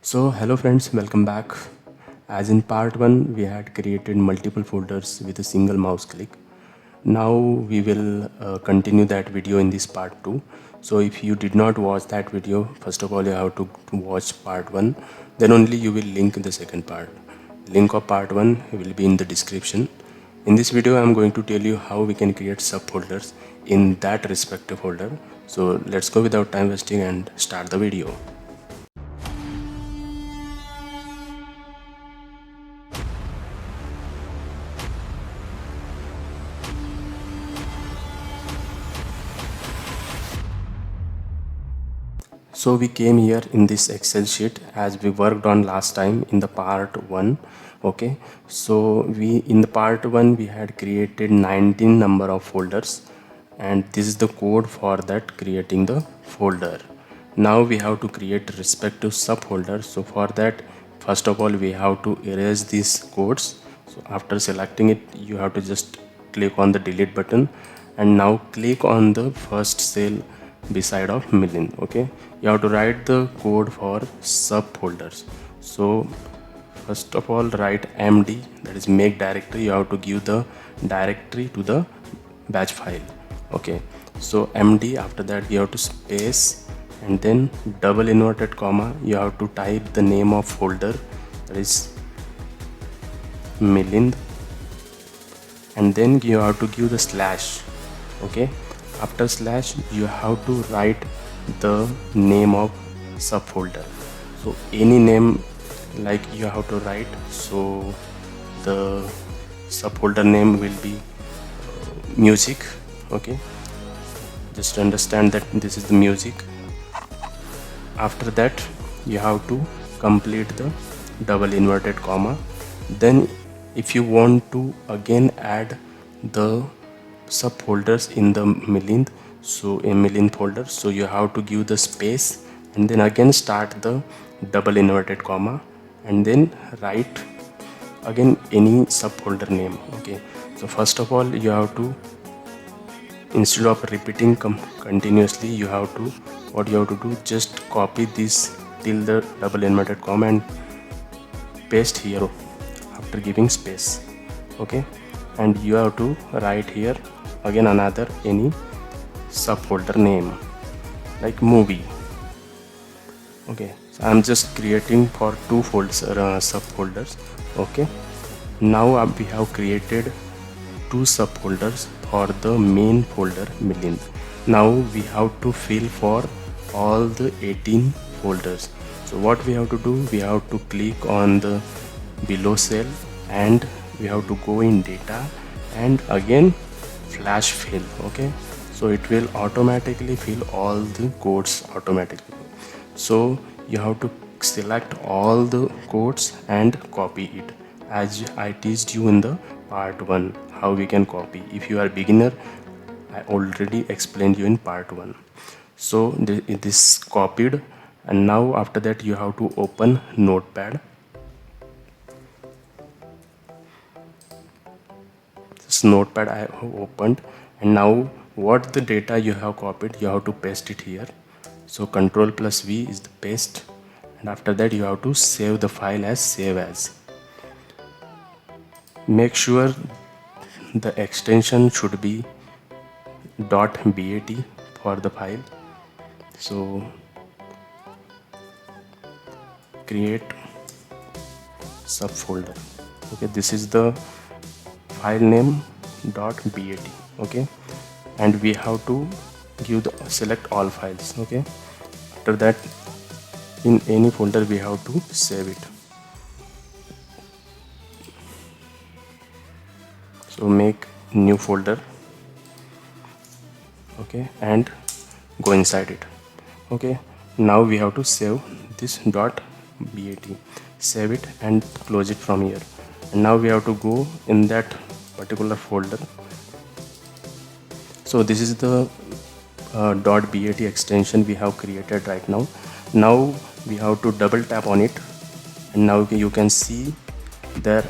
So hello friends, welcome back. As in part 1 we had created multiple folders with a single mouse click. Now we will continue that video in this part 2. So if you did not watch that video, first of all you have to watch part 1, then only you will link the second part. Link of part 1 will be in the description. In this video I am going to tell you how we can create subfolders in that respective folder. So let's go without time wasting and start the video. So we came here in this Excel sheet as we worked on last time in the part 1. Okay, so we in the part 1 we had created 19 number of folders, and this is the code for that creating the folder. Now we have to create respective subfolders. So for that, first of all we have to erase these codes. So after selecting it, you have to just click on the delete button and now click on the first cell beside of million. Okay, you have to write the code for subfolders. So first of all write md, that is make directory. You have to give the directory to the batch file. Okay, so md, after that you have to space and then double inverted comma, you have to type the name of folder, that is million, and then you have to give the slash. Okay, after slash you have to write the name of subfolder. So any name like you have to write. So the subfolder name will be music. Okay, just understand that this is the music. After that you have to complete the double inverted comma. Then if you want to again add the subfolders in the millionth, so a million folder, so you have to give the space and then again start the double inverted comma and then write again any subfolder name. Okay, so first of all you have to, instead of repeating continuously, you have to, what you have to do, just copy this till the double inverted comma and paste here after giving space. Okay, and you have to write here again another any subfolder name like movie. Okay, so I'm just creating for two folders, subfolders. Okay, now we have created two subfolders for the main folder million. Now we have to fill for all the 18 folders. So what we have to do, we have to click on the below cell and we have to go in data and again flash fill. Okay, so it will automatically fill all the codes automatically. So you have to select all the codes and copy it, as I teached you in the part 1 how we can copy. If you are beginner, I already explained you in part 1. So it is copied, and now after that you have to open notepad. This notepad I have opened, and now what the data you have copied, you have to paste it here. So Ctrl plus V is the paste, and after that you have to save the file as save as. Make sure the extension should be .bat for the file. So create subfolder. Okay, this is the file name .bat. Okay, and we have to give the select all files. Okay, after that in any folder we have to save it. So make new folder. Okay, and go inside it. Okay, now we have to save this .bat, save it and close it from here. And now we have to go in that particular folder. So this is the .bat extension we have created right now. Now we have to double tap on it, and now you can see there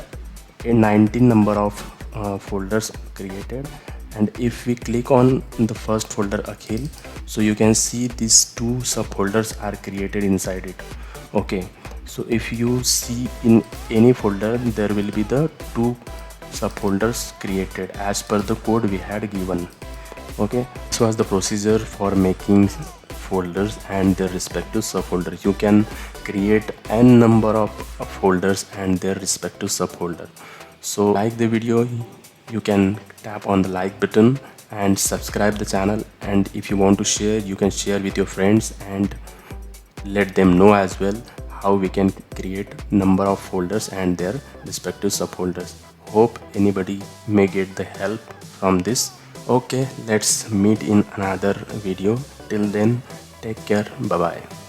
are 19 number of folders created. And if we click on the first folder Akhil, so you can see these two subfolders are created inside it. Okay, So if you see in any folder, there will be the two subfolders created as per the code we had given. Okay, this was the procedure for making folders and their respective subfolders. You can create n number of folders and their respective subfolder. So like the video, you can tap on the like button and subscribe the channel, and if you want to share, you can share with your friends and let them know as well how we can create number of folders and their respective subfolders. Hope anybody may get the help from this. Okay, let's meet in another video. Till then, take care. Bye bye.